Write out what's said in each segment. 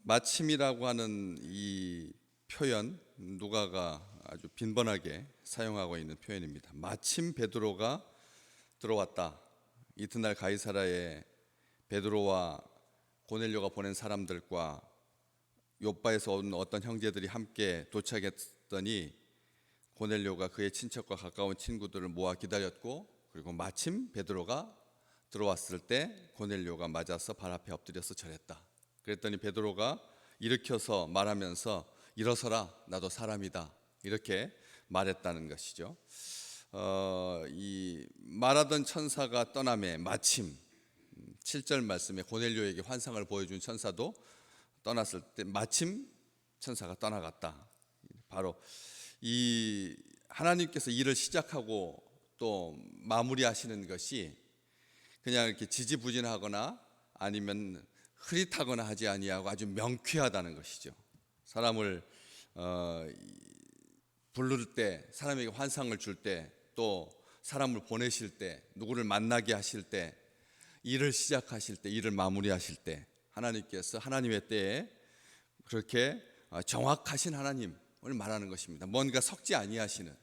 마침이라고 하는 이 표현, 누가가 아주 빈번하게 사용하고 있는 표현입니다. 마침 베드로가 들어왔다. 이튿날 가이사라에 베드로와 고넬료가 보낸 사람들과 욥바에서 온 어떤 형제들이 함께 도착했더니 고넬료가 그의 친척과 가까운 친구들을 모아 기다렸고, 그리고 마침 베드로가 들어왔을 때 고넬료가 맞아서 발 앞에 엎드려서 절했다. 그랬더니 베드로가 일으켜서 말하면서 일어서라, 나도 사람이다, 이렇게 말했다는 것이죠. 이 말하던 천사가 떠남에 마침 7절 말씀에 고넬료에게 환상을 보여준 천사도 떠났을 때 마침 천사가 떠나갔다. 바로 이 하나님께서 일을 시작하고 또 마무리하시는 것이 그냥 이렇게 지지부진하거나 아니면 흐릿하거나 하지 아니하고 아주 명쾌하다는 것이죠. 사람을 부를 때, 사람에게 환상을 줄 때, 또 사람을 보내실 때, 누구를 만나게 하실 때, 일을 시작하실 때, 일을 마무리하실 때 하나님께서 하나님의 때에 그렇게 정확하신 하나님을 말하는 것입니다. 뭔가 섞지 아니하시는,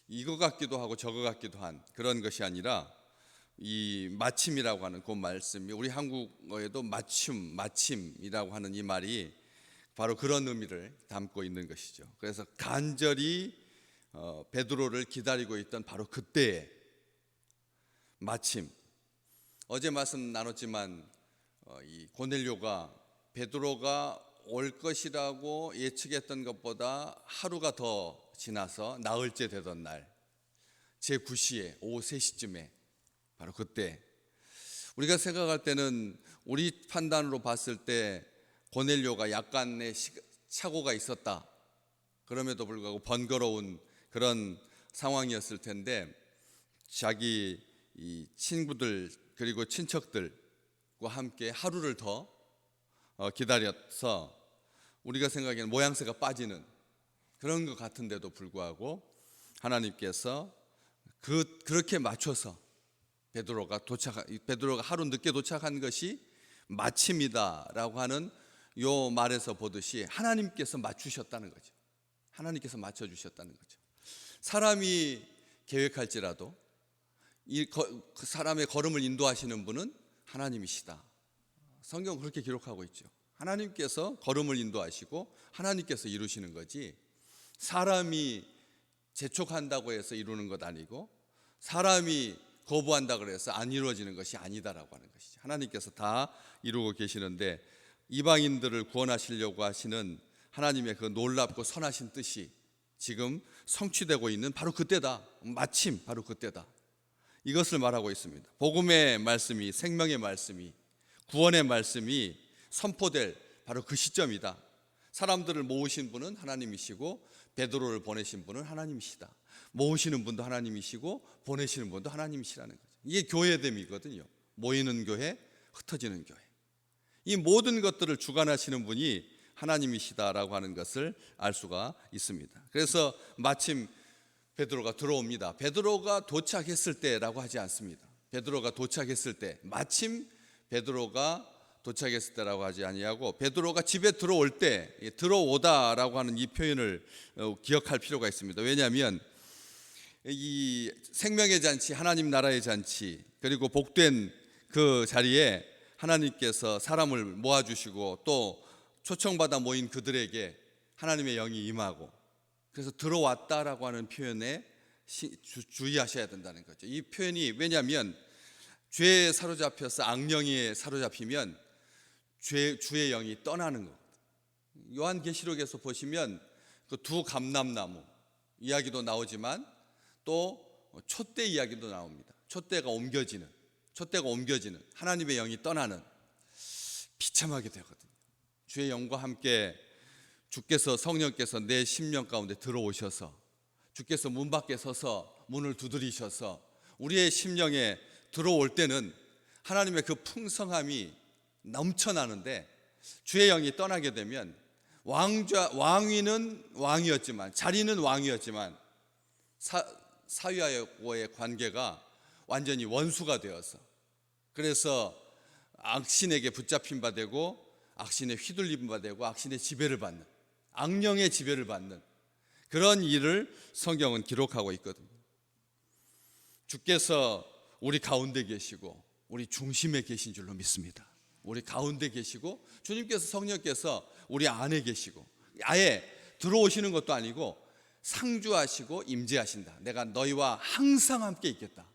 이거 같기도 하고 저거 같기도 한 그런 것이 아니라 이 마침이라고 하는 그 말씀이 우리 한국어에도 마침이라고 하는 이 말이 바로 그런 의미를 담고 있는 것이죠. 그래서 간절히 베드로를 기다리고 있던 바로 그때에 마침, 어제 말씀 나눴지만 이 고넬료가 베드로가 올 것이라고 예측했던 것보다 하루가 더 지나서 나흘째 되던 날 제9시에 오후 3시쯤에 바로 그때, 우리가 생각할 때는 우리 판단으로 봤을 때 고넬료가 약간의 착오가 있었다, 그럼에도 불구하고 번거로운 그런 상황이었을 텐데 자기 이 친구들 그리고 친척들과 함께 하루를 더 기다려서 우리가 생각하기에는 모양새가 빠지는 그런 것 같은데도 불구하고 하나님께서 그렇게 맞춰서 베드로가 하루 늦게 도착한 것이 마침이다라고 하는 요 말에서 보듯이 하나님께서 맞추셨다는 거죠. 하나님께서 맞춰주셨다는 거죠. 사람이 계획할지라도 그 사람의 걸음을 인도하시는 분은 하나님이시다. 성경은 그렇게 기록하고 있죠. 하나님께서 걸음을 인도하시고 하나님께서 이루시는 거지, 사람이 재촉한다고 해서 이루는 것 아니고 사람이 거부한다고 해서 안 이루어지는 것이 아니다라고 하는 것이죠. 하나님께서 다 이루고 계시는데 이방인들을 구원하시려고 하시는 하나님의 그 놀랍고 선하신 뜻이 지금 성취되고 있는 바로 그때다. 마침 바로 그때다. 이것을 말하고 있습니다. 복음의 말씀이, 생명의 말씀이, 구원의 말씀이 선포될 바로 그 시점이다. 사람들을 모으신 분은 하나님이시고 베드로를 보내신 분은 하나님이시다. 모으시는 분도 하나님이시고 보내시는 분도 하나님이시라는 거죠. 이게 교회됨이거든요. 모이는 교회, 흩어지는 교회. 이 모든 것들을 주관하시는 분이 하나님이시다라고 하는 것을 알 수가 있습니다. 그래서 마침 베드로가 들어옵니다. 베드로가 도착했을 때라고 하지 않습니다. 베드로가 도착했을 때, 마침 베드로가 도착했을 때라고 하지 아니하고 베드로가 집에 들어올 때, 들어오다라고 하는 이 표현을 기억할 필요가 있습니다. 왜냐하면 이 생명의 잔치, 하나님 나라의 잔치, 그리고 복된 그 자리에 하나님께서 사람을 모아주시고 또 초청받아 모인 그들에게 하나님의 영이 임하고, 그래서 들어왔다라고 하는 표현에 주의하셔야 된다는 거죠. 이 표현이, 왜냐하면 죄에 사로잡혀서 악령에 사로잡히면 주의 영이 떠나는 것. 요한계시록에서 보시면 그 두 감람나무 이야기도 나오지만 또 촛대 이야기도 나옵니다. 촛대가 옮겨지는 하나님의 영이 떠나는, 비참하게 되거든요. 주의 영과 함께 주께서, 성령께서 내 심령 가운데 들어오셔서 주께서 문 밖에 서서 문을 두드리셔서 우리의 심령에 들어올 때는 하나님의 그 풍성함이 넘쳐나는데, 주의 영이 떠나게 되면 왕위는 왕이었지만, 자리는 왕이었지만 사위와의 관계가 완전히 원수가 되어서, 그래서 악신에게 붙잡힌 바 되고 악신의 휘둘림 바 되고 악신의 지배를 받는, 악령의 지배를 받는 그런 일을 성경은 기록하고 있거든요. 주께서 우리 가운데 계시고 우리 중심에 계신 줄로 믿습니다. 우리 가운데 계시고 주님께서, 성령께서 우리 안에 계시고 아예 들어오시는 것도 아니고 상주하시고 임재하신다. 내가 너희와 항상 함께 있겠다.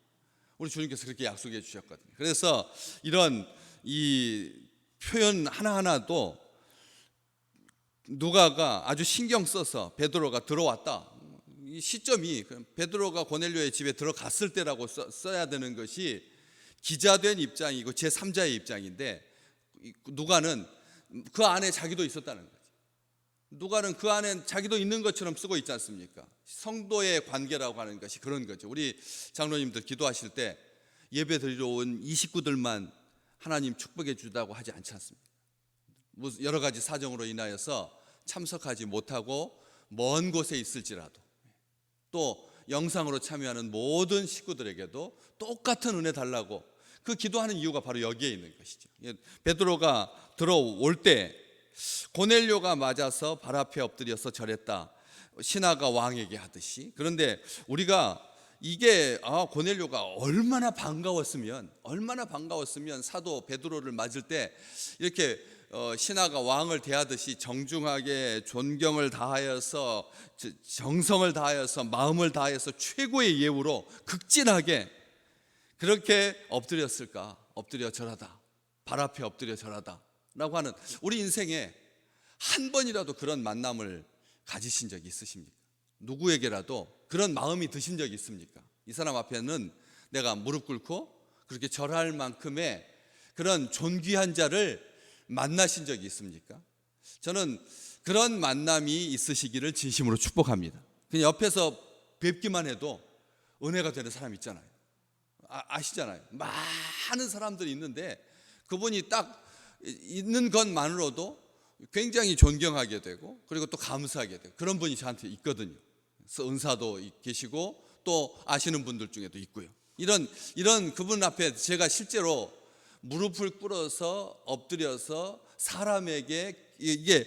우리 주님께서 그렇게 약속해 주셨거든요. 그래서 이런 이 표현 하나하나도 누가가 아주 신경 써서 베드로가 들어왔다, 이 시점이 베드로가 고넬료의 집에 들어갔을 때라고 써야 되는 것이 기자된 입장이고 제3자의 입장인데, 누가는 그 안에 자기도 있었다는 거죠. 누가는 그 안에 자기도 있는 것처럼 쓰고 있지 않습니까? 성도의 관계라고 하는 것이 그런 거죠. 우리 장로님들 기도하실 때 예배 드리러 온 이 식구들만 하나님 축복해 주다고 하지 않지 않습니까? 여러 가지 사정으로 인하여서 참석하지 못하고 먼 곳에 있을지라도 또 영상으로 참여하는 모든 식구들에게도 똑같은 은혜 달라고 그 기도하는 이유가 바로 여기에 있는 것이죠. 베드로가 들어올 때 고넬료가 맞아서 발 앞에 엎드려서 절했다, 신하가 왕에게 하듯이. 그런데 우리가 이게 고넬료가 얼마나 반가웠으면 사도 베드로를 맞을 때 이렇게 신하가 왕을 대하듯이 정중하게 존경을 다하여서, 정성을 다하여서, 마음을 다하여서 최고의 예우로 극진하게 그렇게 엎드렸을까? 엎드려 절하다, 발 앞에 엎드려 절하다 라고 하는, 우리 인생에 한 번이라도 그런 만남을 가지신 적이 있으십니까? 누구에게라도 그런 마음이 드신 적이 있습니까? 이 사람 앞에는 내가 무릎 꿇고 그렇게 절할 만큼의 그런 존귀한 자를 만나신 적이 있습니까? 저는 그런 만남이 있으시기를 진심으로 축복합니다. 그냥 옆에서 뵙기만 해도 은혜가 되는 사람 있잖아요. 아시잖아요. 많은 사람들이 있는데 그분이 딱 있는 것만으로도 굉장히 존경하게 되고 그리고 또 감사하게 되고 그런 분이 저한테 있거든요. 그래서 은사도 계시고 또 아시는 분들 중에도 있고요. 이런 그분 앞에 제가 실제로 무릎을 꿇어서 엎드려서 사람에게, 이게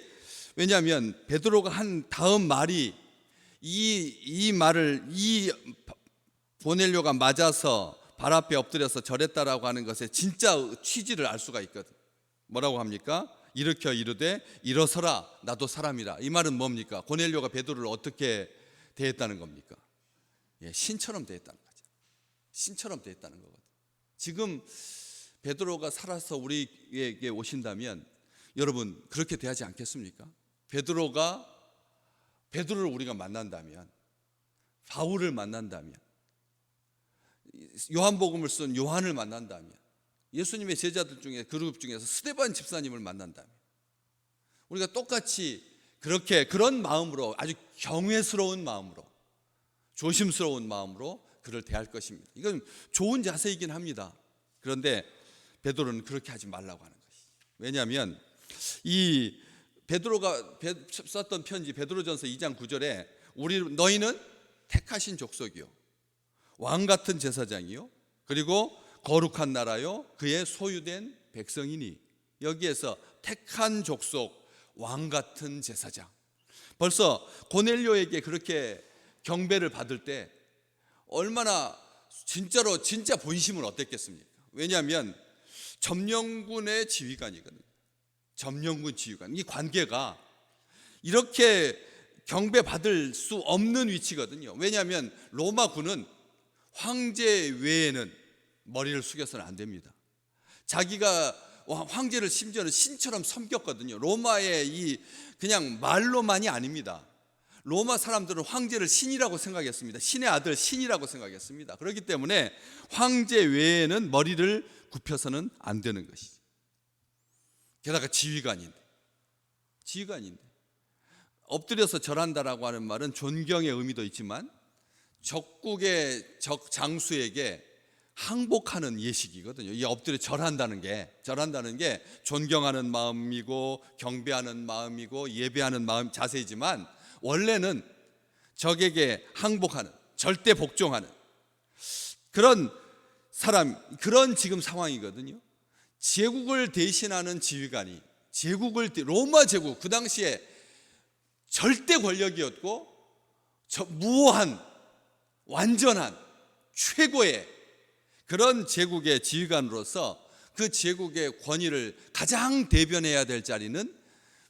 왜냐하면 베드로가 한 다음 말이 이 말을, 이 고넬료가 맞아서 발 앞에 엎드려서 절했다라고 하는 것의 진짜 취지를 알 수가 있거든. 뭐라고 합니까? 일으켜 이르되 일어서라, 나도 사람이라. 이 말은 뭡니까? 고넬료가 베드로를 어떻게 대했다는 겁니까? 신처럼 대했다는 거죠. 신처럼 대했다는 거거든. 지금 베드로가 살아서 우리에게 오신다면 여러분 그렇게 대하지 않겠습니까? 베드로를 우리가 만난다면, 바울을 만난다면, 요한복음을 쓴 요한을 만난다면, 예수님의 제자들 중에 그룹 중에서 스데반 집사님을 만난다면 우리가 똑같이 그런 마음으로, 아주 경외스러운 마음으로, 조심스러운 마음으로 그를 대할 것입니다. 이건 좋은 자세이긴 합니다. 그런데 베드로는 그렇게 하지 말라고 하는 것이. 왜냐하면 이 베드로가 썼던 편지 베드로전서 2장 9절에 너희는 택하신 족속이요 왕 같은 제사장이요 그리고 거룩한 나라요 그의 소유된 백성이니, 여기에서 택한 족속, 왕 같은 제사장. 벌써 고넬료에게 그렇게 경배를 받을 때 얼마나 진짜 본심은 어땠겠습니까? 왜냐하면 점령군의 지휘관이거든요. 점령군 지휘관. 이 관계가 이렇게 경배받을 수 없는 위치거든요. 왜냐하면 로마군은 황제 외에는 머리를 숙여서는 안 됩니다. 자기가 황제를 심지어는 신처럼 섬겼거든요. 로마의 그냥 말로만이 아닙니다. 로마 사람들은 황제를 신이라고 생각했습니다. 신의 아들, 신이라고 생각했습니다. 그렇기 때문에 황제 외에는 머리를 굽혀서는 안 되는 것이죠. 게다가 지휘관인데 엎드려서 절한다라고 하는 말은 존경의 의미도 있지만 적국의 적 장수에게 항복하는 예식이거든요. 이 엎드려 절한다는 게 존경하는 마음이고 경배하는 마음이고 예배하는 마음 자세이지만 원래는 적에게 항복하는, 절대 복종하는 그런 사람, 그런 지금 상황이거든요. 제국을 대신하는 지휘관이 로마 제국, 그 당시에 절대 권력이었고 무한 완전한 최고의 그런 제국의 지휘관으로서 그 제국의 권위를 가장 대변해야 될 자리는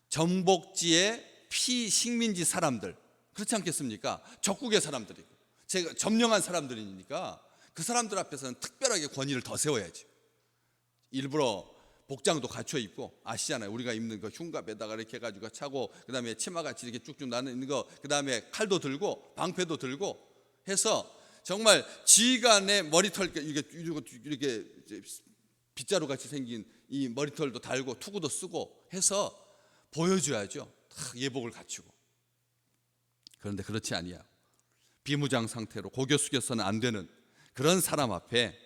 정복지의 피식민지 사람들, 그렇지 않겠습니까? 적국의 사람들이고 제가 점령한 사람들이니까 그 사람들 앞에서는 특별하게 권위를 더 세워야죠. 일부러 복장도 갖춰 입고, 아시잖아요. 우리가 입는 거 흉갑에다가 이렇게 해가지고 차고, 그 다음에 치마같이 이렇게 쭉쭉 나는 거, 그 다음에 칼도 들고 방패도 들고 해서 정말 지휘관의 머리털 이렇게 빗자루 같이 생긴 이 머리털도 달고 투구도 쓰고 해서 보여줘야죠. 다 예복을 갖추고. 그런데 그렇지 아니야. 비무장 상태로 고개 숙여서는 안 되는 그런 사람 앞에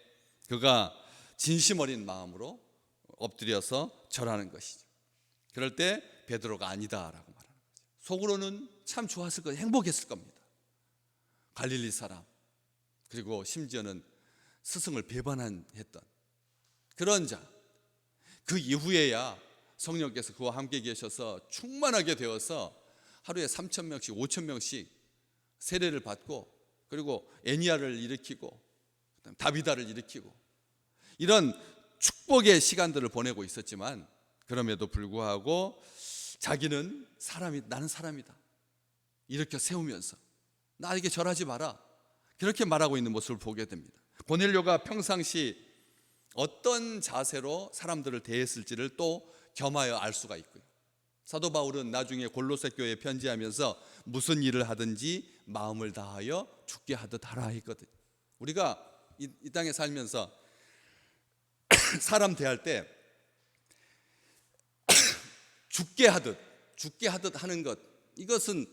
그가 진심 어린 마음으로 엎드려서 절하는 것이죠. 그럴 때 베드로가 아니다라고 말하는 거죠. 속으로는 참 좋았을 거예요. 행복했을 겁니다. 갈릴리 사람, 그리고 심지어는 스승을 배반했던 그런 자. 그 이후에야 성령께서 그와 함께 계셔서 충만하게 되어서 하루에 3,000명씩 5,000명씩 세례를 받고, 그리고 애니야를 일으키고 다비다를 일으키고 이런 축복의 시간들을 보내고 있었지만, 그럼에도 불구하고 자기는 나는 사람이다 이렇게 세우면서 나에게 절하지 마라 그렇게 말하고 있는 모습을 보게 됩니다. 고넬료가 평상시 어떤 자세로 사람들을 대했을지를 또 겸하여 알 수가 있고요. 사도 바울은 나중에 골로새 교회에 편지하면서 무슨 일을 하든지 마음을 다하여 죽게 하듯 하라 했거든요. 우리가 이 땅에 살면서 사람 대할 때 죽게 하듯 하는 것, 이것은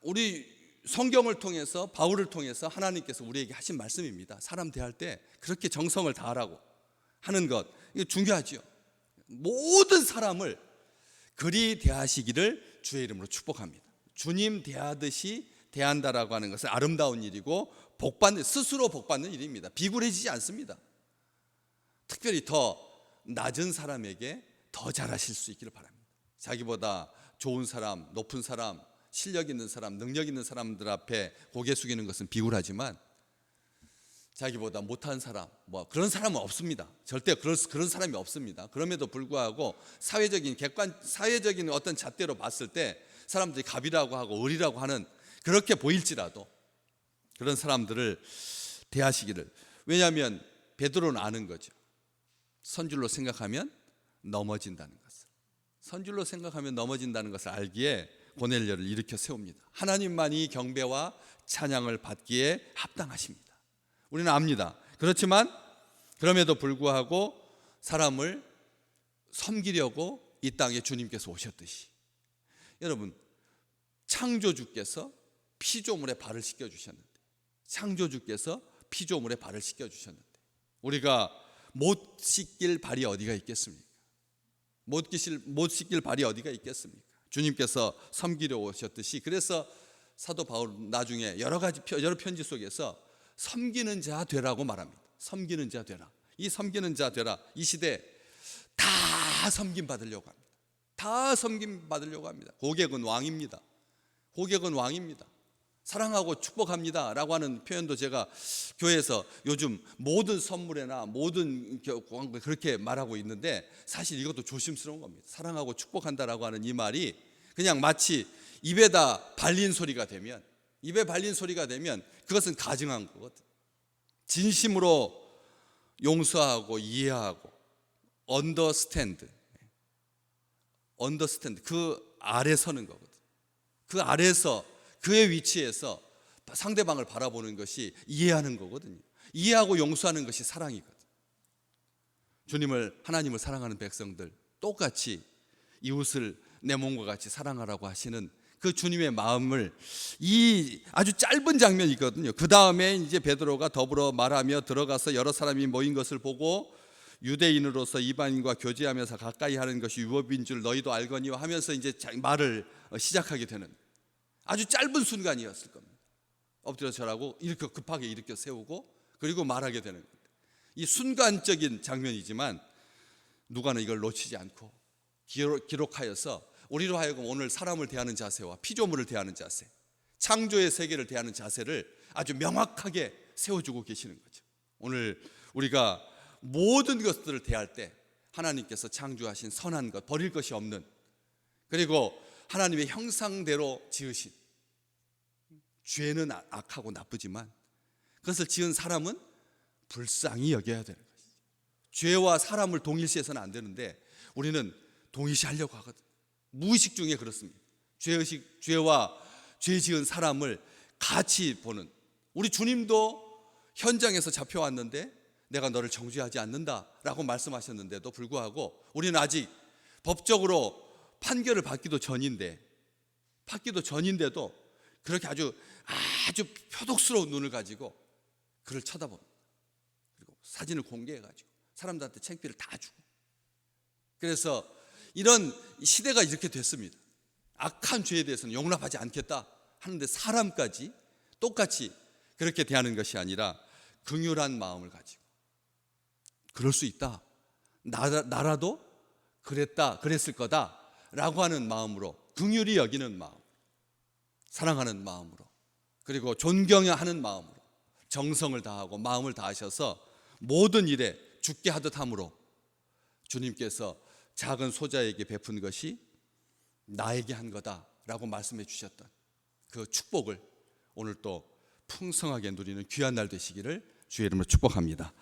우리 성경을 통해서, 바울을 통해서 하나님께서 우리에게 하신 말씀입니다. 사람 대할 때 그렇게 정성을 다하라고 하는 것, 이거 중요하죠. 모든 사람을 그리 대하시기를 주의 이름으로 축복합니다. 주님 대하듯이 대한다라고 하는 것은 아름다운 일이고 스스로 복받는 일입니다. 비굴해지지 않습니다. 특별히 더 낮은 사람에게 더 잘하실 수 있기를 바랍니다. 자기보다 좋은 사람, 높은 사람, 실력 있는 사람, 능력 있는 사람들 앞에 고개 숙이는 것은 비굴하지만, 자기보다 못한 사람, 그런 사람은 없습니다. 절대 그런 사람이 없습니다. 그럼에도 불구하고 사회적인 어떤 잣대로 봤을 때 사람들이 갑이라고 하고 을이라고 하는, 그렇게 보일지라도 그런 사람들을 대하시기를. 왜냐하면 베드로는 아는 거죠. 선줄로 생각하면 넘어진다는 것을. 선줄로 생각하면 넘어진다는 것을 알기에 고넬료를 일으켜 세웁니다. 하나님만이 경배와 찬양을 받기에 합당하십니다. 우리는 압니다. 그렇지만 그럼에도 불구하고 사람을 섬기려고 이 땅에 주님께서 오셨듯이, 여러분, 창조주께서 피조물에 발을 씻겨주셨는데, 우리가 못 씻길 발이 어디가 있겠습니까? 못 씻길 발이 어디가 있겠습니까? 주님께서 섬기려 오셨듯이, 그래서 사도 바울 나중에 여러 편지 속에서 섬기는 자 되라고 말합니다. 섬기는 자 되라. 이 섬기는 자 되라. 이 시대 다 섬김 받으려고 합니다. 다 섬김 받으려고 합니다. 고객은 왕입니다. 사랑하고 축복합니다 라고 하는 표현도 제가 교회에서 요즘 모든 선물에나 모든 광고에 그렇게 말하고 있는데, 사실 이것도 조심스러운 겁니다. 사랑하고 축복한다라고 하는 이 말이 그냥 마치 입에다 발린 소리가 되면 그것은 가증한 거거든. 진심으로 용서하고 이해하고 언더스탠드 그 아래 서는 거거든. 그 아래서 그의 위치에서 상대방을 바라보는 것이 이해하는 거거든요. 이해하고 용서하는 것이 사랑이거든. 하나님을 사랑하는 백성들 똑같이 이웃을 내 몸과 같이 사랑하라고 하시는 그 주님의 마음을, 이 아주 짧은 장면이거든요. 그 다음에 이제 베드로가 더불어 말하며 들어가서 여러 사람이 모인 것을 보고 유대인으로서 이방인과 교제하면서 가까이 하는 것이 유업인 줄 너희도 알거니와 하면서 이제 말을 시작하게 되는 아주 짧은 순간이었을 겁니다. 엎드려 절하고 이렇게 급하게 일으켜 세우고 그리고 말하게 되는 겁니다. 이 순간적인 장면이지만 누가는 이걸 놓치지 않고 기록하여서 우리로 하여금 오늘 사람을 대하는 자세와 피조물을 대하는 자세, 창조의 세계를 대하는 자세를 아주 명확하게 세워주고 계시는 거죠. 오늘 우리가 모든 것들을 대할 때 하나님께서 창조하신 선한 것, 버릴 것이 없는, 그리고 하나님의 형상대로 지으신, 죄는 악하고 나쁘지만 그것을 지은 사람은 불쌍히 여겨야 되는 것이죠. 죄와 사람을 동일시해서는 안 되는데 우리는 동일시하려고 하거든. 무의식 중에 그렇습니다. 죄와 죄 지은 사람을 같이 보는, 우리 주님도 현장에서 잡혀왔는데 내가 너를 정죄하지 않는다라고 말씀하셨는데도 불구하고 우리는 아직 법적으로 판결을 받기도 전인데도 그렇게 아주 표독스러운 눈을 가지고 그를 쳐다보는, 그리고 사진을 공개해가지고 사람들한테 창피를 다 주고, 그래서 이런 시대가 이렇게 됐습니다. 악한 죄에 대해서는 용납하지 않겠다 하는데 사람까지 똑같이 그렇게 대하는 것이 아니라 긍휼한 마음을 가지고, 그럴 수 있다, 나라도 그랬을 거다라고 하는 마음으로, 긍휼히 여기는 마음, 사랑하는 마음으로, 그리고 존경하는 마음으로 정성을 다하고 마음을 다하셔서 모든 일에 죽게 하듯 함으로 주님께서 작은 소자에게 베푼 것이 나에게 한 거다라고 말씀해 주셨던 그 축복을 오늘 또 풍성하게 누리는 귀한 날 되시기를 주의 이름으로 축복합니다.